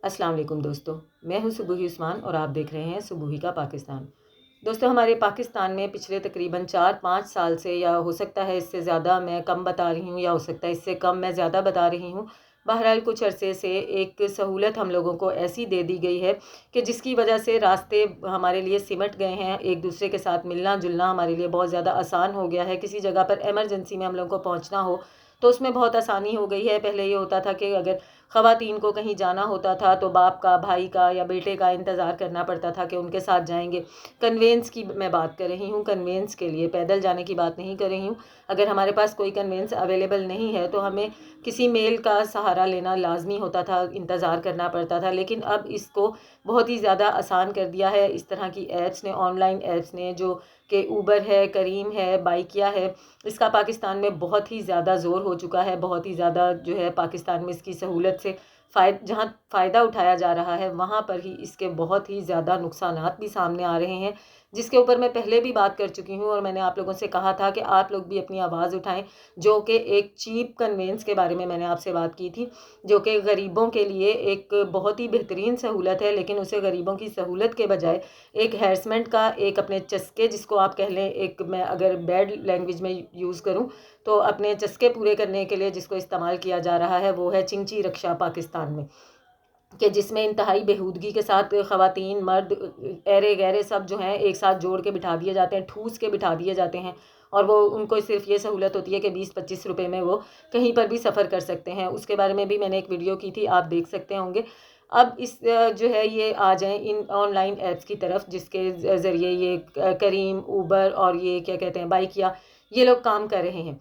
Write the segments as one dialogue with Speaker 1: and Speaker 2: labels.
Speaker 1: अस्सलाम वालेकुम दोस्तों, मैं हूं सुबुही उस्मान और आप देख रहे हैं सुबुही का पाकिस्तान। दोस्तों, हमारे पाकिस्तान में पिछले तकरीबन 4-5 साल से, या हो सकता है इससे ज़्यादा मैं कम बता रही हूं, या हो सकता है इससे कम मैं ज़्यादा बता रही हूं, बहरहाल कुछ अरसे से एक सहूलत हम लोगों को ऐसी दे दी गई है कि जिसकी वजह से रास्ते हमारे लिए सिमट गए हैं। एक दूसरे के साथ मिलना जुलना हमारे लिए बहुत ज़्यादा आसान हो गया है। किसी जगह पर एमरजेंसी में हम लोगों को पहुंचना हो तो उसमें बहुत आसानी हो गई है। पहले ये होता था कि अगर ख़वातीन को कहीं जाना होता था तो बाप का, भाई का या बेटे का इंतज़ार करना पड़ता था कि उनके साथ जाएंगे। कन्वेंस की मैं बात कर रही हूँ, कन्वेंस के लिए, पैदल जाने की बात नहीं कर रही हूँ। अगर हमारे पास कोई कन्वेंस अवेलेबल नहीं है तो हमें किसी मेल का सहारा लेना लाजमी होता था, इंतज़ार करना पड़ता था। लेकिन अब इसको बहुत ही ज़्यादा आसान कर दिया है इस तरह की ऐप्स ने, ऑनलाइन ऐप्स ने, जो कि ऊबर है, करीम है, बाइकिया है। इसका पाकिस्तान में बहुत ही ज़्यादा ज़ोर हो चुका है। बहुत ही ज़्यादा जो है पाकिस्तान में इसकी सहूलत से जहाँ फ़ायदा उठाया जा रहा है वहाँ पर ही इसके बहुत ही ज़्यादा नुकसानात भी सामने आ रहे हैं, जिसके ऊपर मैं पहले भी बात कर चुकी हूँ। और मैंने आप लोगों से कहा था कि आप लोग भी अपनी आवाज़ उठाएं, जो कि एक चीप कन्वेंस के बारे में मैंने आपसे बात की थी, जो कि गरीबों के लिए एक बहुत ही बेहतरीन सहूलत है। लेकिन उसे गरीबों की सहूलत के बजाय एक हैरेसमेंट का, एक अपने चस्के जिसको आप कह लें, एक मैं अगर बैड लैंग्वेज में यूज़ करूं तो अपने चस्के पूरे करने के लिए जिसको इस्तेमाल किया जा रहा है वो है चिंची रक्षा पाकिस्तान में, कि जिसमें इंतहाई बेहूदगी के साथ ख़वातीन, मर्द, ऐरे गैरे सब जो हैं एक साथ जोड़ के बिठा दिए जाते हैं, ठूस के बिठा दिए जाते हैं। और वो उनको सिर्फ ये सहूलत होती है कि 20-25 रुपए में वो कहीं पर भी सफ़र कर सकते हैं। उसके बारे में भी मैंने एक वीडियो की थी, आप देख सकते होंगे। अब इस जो है ये आ जाएं इन ऑनलाइन ऐप्स की तरफ, जिसके ज़रिए ये करीम, ऊबर और ये क्या कहते हैं, बाइकिया, ये लोग काम कर रहे हैं।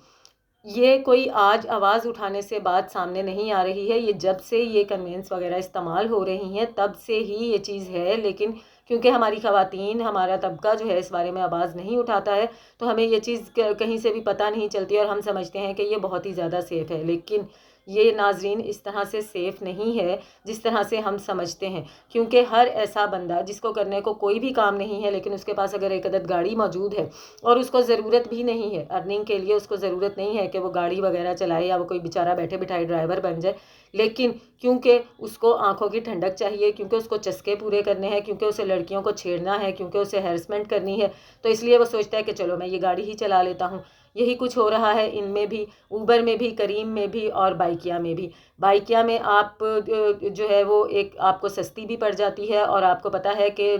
Speaker 1: ये कोई आज आवाज़ उठाने से बात सामने नहीं आ रही है, ये जब से ये कन्वेंस वगैरह इस्तेमाल हो रही हैं तब से ही ये चीज़ है। लेकिन क्योंकि हमारी ख़वातीन, हमारा तबका जो है इस बारे में आवाज़ नहीं उठाता है, तो हमें ये चीज़ कहीं से भी पता नहीं चलती और हम समझते हैं कि ये बहुत ही ज़्यादा सेफ़ है। लेकिन ये नाजरीन इस तरह से सेफ़ नहीं है जिस तरह से हम समझते हैं। क्योंकि हर ऐसा बंदा जिसको करने को कोई भी काम नहीं है, लेकिन उसके पास अगर एक अदद गाड़ी मौजूद है और उसको ज़रूरत भी नहीं है अर्निंग के लिए, उसको ज़रूरत नहीं है कि वो गाड़ी वगैरह चलाए या वो कोई बेचारा बैठे बिठाए ड्राइवर बन जाए, लेकिन क्योंकि उसको आंखों की ठंडक चाहिए, क्योंकि उसको चस्के पूरे करने हैं, क्योंकि उसे लड़कियों को छेड़ना है, क्योंकि उसे हैरेसमेंट करनी है, तो इसलिए वो सोचता है कि चलो मैं ये गाड़ी ही चला लेता हूँ। यही कुछ हो रहा है इनमें भी, ऊबर में भी, करीम में भी और बाइकिया में भी। बाइकिया में आप जो है वो एक आपको सस्ती भी पड़ जाती है, और आपको पता है कि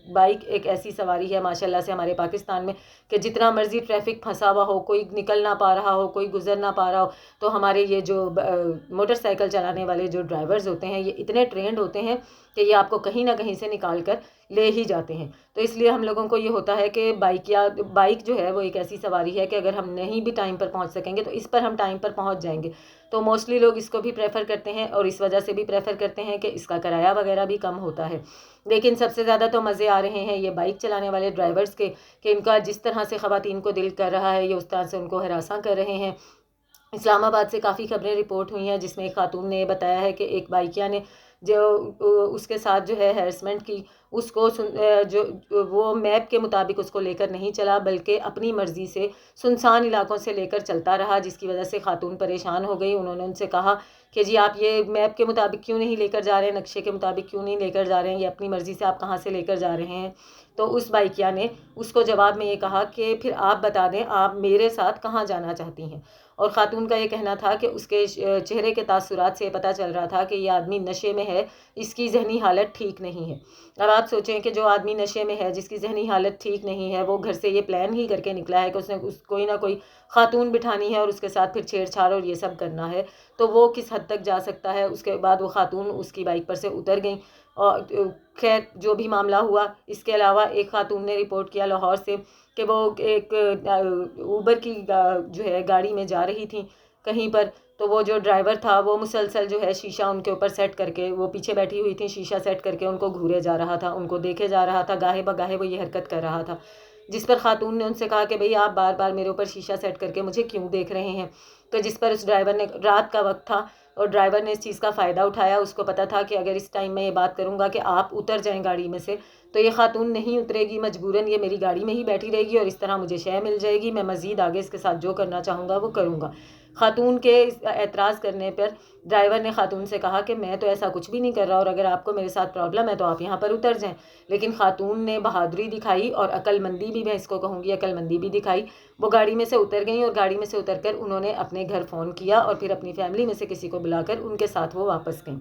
Speaker 1: बाइक एक ऐसी सवारी है माशाल्लाह से हमारे पाकिस्तान में कि जितना मर्जी ट्रैफिक फंसा हुआ हो, कोई निकल ना पा रहा हो, कोई गुजर ना पा रहा हो, तो हमारे ये जो मोटरसाइकिल चलाने वाले जो ड्राइवर्स होते हैं ये इतने ट्रेंड होते हैं कि ये आपको कहीं ना कहीं से निकाल कर ले ही जाते हैं। तो इसलिए हम लोगों को ये होता है कि बाइक जो है वो एक ऐसी सवारी है कि अगर हम नहीं भी टाइम पर पहुंच सकेंगे तो इस पर हम टाइम पर पहुंच जाएंगे। तो मोस्टली लोग इसको भी प्रेफर करते हैं, और इस वजह से भी प्रेफर करते हैं कि इसका किराया वगैरह भी कम होता है। लेकिन सबसे ज़्यादा तो मज़े आ रहे हैं ये बाइक चलाने वाले ड्राइवर्स के, कि इनका जिस तरह से ख़वातीन को दिल कर रहा है ये उस तरह से उनको हरासा कर रहे हैं। इस्लामाबाद से काफ़ी खबरें रिपोर्ट हुई हैं जिसमें एक खातून ने बताया है कि एक बाइकिया ने जो उसके साथ जो है हैरेसमेंट की, उसको जो वो मैप के मुताबिक उसको लेकर नहीं चला, बल्कि अपनी मर्ज़ी से सुनसान इलाकों से लेकर चलता रहा, जिसकी वजह से खातून परेशान हो गई। उन्होंने उनसे कहा कि जी आप ये मैप के मुताबिक क्यों नहीं लेकर जा रहे हैं, नक्शे के मुताबिक क्यों नहीं लेकर जा रहे हैं, ये अपनी मर्ज़ी से आप कहाँ से लेकर जा रहे हैं। तो उस बाइकिया ने उसको जवाब में ये कहा कि फिर आप बता दें आप मेरे साथ कहाँ जाना चाहती हैं। और ख़ातून का ये कहना था कि उसके चेहरे के तासुरात से पता चल रहा था कि ये आदमी नशे में है, इसकी जहनी हालत ठीक नहीं है। अब आप सोचें कि जो आदमी नशे में है, जिसकी जहनी हालत ठीक नहीं है, वो घर से ये प्लान ही करके निकला है कि उसने कोई ना कोई ख़ातून बिठानी है और उसके साथ फिर छेड़छाड़ और ये सब करना है, तो वो किस हद तक जा सकता है। उसके बाद वो ख़ातून उसकी बाइक पर से उतर गई और खैर जो भी मामला हुआ। इसके अलावा एक ख़ातून ने रिपोर्ट किया लाहौर से कि वो एक ऊबर की जो है गाड़ी में जा रही थी कहीं पर, तो वो जो ड्राइवर था वो मुसलसल जो है शीशा उनके ऊपर सेट करके, वो पीछे बैठी हुई थी, शीशा सेट करके उनको घूरे जा रहा था, उनको देखे जा रहा था, गाहे बगाहे वो ये हरकत कर रहा था। जिस पर खातून ने उनसे कहा कि भाई आप बार बार मेरे ऊपर शीशा सेट करके मुझे क्यों देख रहे हैं। तो जिस पर उस ड्राइवर ने, रात का वक्त था और ड्राइवर ने इस चीज़ का फ़ायदा उठाया, उसको पता था कि अगर इस टाइम मैं ये बात करूँगा कि आप उतर जाएं गाड़ी में से तो ये खातून नहीं उतरेगी, मजबूरन ये मेरी गाड़ी में ही बैठी रहेगी और इस तरह मुझे शय मिल जाएगी, मैं मज़ीद आगे इसके साथ जो करना चाहूँगा वो करूँगा। خاتون کے اعتراض کرنے پر ڈرائیور نے خاتون سے کہا کہ میں تو ایسا کچھ بھی نہیں کر رہا، اور اگر آپ کو میرے ساتھ پرابلم ہے تو آپ یہاں پر اتر جائیں. لیکن خاتون نے بہادری دکھائی اور عقل مندی بھی، میں اس کو کہوں گی عقل مندی بھی دکھائی. وہ گاڑی میں سے اتر گئیں، اور گاڑی میں سے اتر کر انہوں نے اپنے گھر فون کیا اور پھر اپنی فیملی میں سے کسی کو بلا کر ان کے ساتھ وہ واپس گئیں.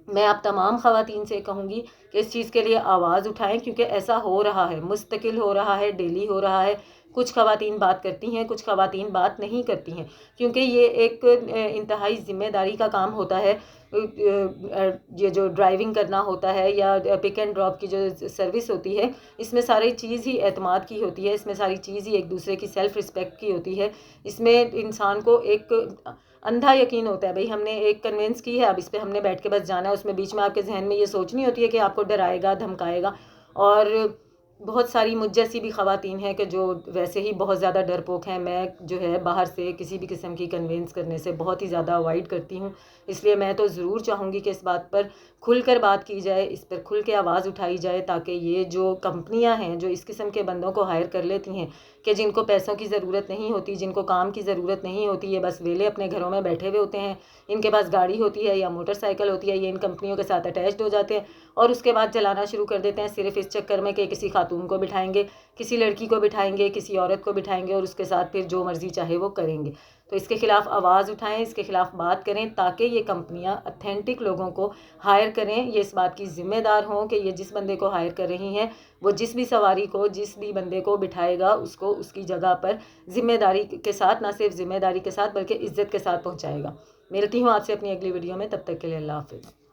Speaker 1: میں آپ تمام خواتین سے کہوں گی کہ اس چیز کے لیے آواز اٹھائیں، کیونکہ ایسا ہو رہا ہے، مستقل ہو رہا ہے، ڈیلی ہو رہا ہے. کچھ خواتین بات کرتی ہیں، کچھ خواتین بات نہیں کرتی ہیں، کیونکہ یہ ایک انتہائی ذمہ داری کا کام ہوتا ہے. یہ جو ڈرائیونگ کرنا ہوتا ہے یا پک اینڈ ڈراپ کی جو سروس ہوتی ہے، اس میں ساری چیز ہی اعتماد کی ہوتی ہے، اس میں ساری چیز ہی ایک دوسرے کی سیلف رسپیکٹ کی ہوتی ہے. اس میں انسان کو ایک اندھا یقین ہوتا ہے، بھئی ہم نے ایک کنونس کی ہے، اب اس پہ ہم نے بیٹھ کے بس جانا ہے. اس میں بیچ میں آپ کے ذہن میں یہ سوچ نہیں ہوتی ہے کہ آپ کو ڈرائے گا، دھمکائے گا. اور بہت ساری مجھ جیسی بھی خواتین ہیں کہ جو ویسے ہی بہت زیادہ ڈرپوک ہیں. میں جو ہے باہر سے کسی بھی قسم کی کنوینس کرنے سے بہت ہی زیادہ اوائڈ کرتی ہوں. اس لیے میں تو ضرور چاہوں گی کہ اس بات پر کھل کر بات کی جائے، اس پر کھل کے آواز اٹھائی جائے، تاکہ یہ جو کمپنیاں ہیں جو اس قسم کے بندوں کو ہائر کر لیتی ہیں کہ جن کو پیسوں کی ضرورت نہیں ہوتی، جن کو کام کی ضرورت نہیں ہوتی، یہ بس ویلے اپنے گھروں میں بیٹھے ہوئے ہوتے ہیں، ان کے پاس گاڑی ہوتی ہے یا موٹر سائیکل ہوتی ہے، یہ ان کمپنیوں کے ساتھ اٹیچڈ ہو جاتے ہیں اور اس کے بعد چلانا شروع کر دیتے ہیں، صرف اس چکر میں کہ کسی خاتون کو بٹھائیں گے، کسی لڑکی کو بٹھائیں گے، کسی عورت کو بٹھائیں گے اور اس کے ساتھ پھر جو مرضی چاہے وہ کریں گے. تو اس کے خلاف آواز اٹھائیں، اس کے خلاف بات کریں، تاکہ یہ کمپنیاں اتھینٹک لوگوں کو ہائر کریں. یہ اس بات کی ذمہ دار ہوں کہ یہ جس بندے کو ہائر کر رہی ہیں وہ جس بھی سواری کو، جس بھی بندے کو بٹھائے گا اس کو اس کی جگہ پر ذمہ داری کے ساتھ، نہ صرف ذمہ داری کے ساتھ بلکہ عزت کے ساتھ پہنچائے گا. ملتی ہوں آپ سے اپنی اگلی ویڈیو میں، تب تک کے لیے اللہ حافظ.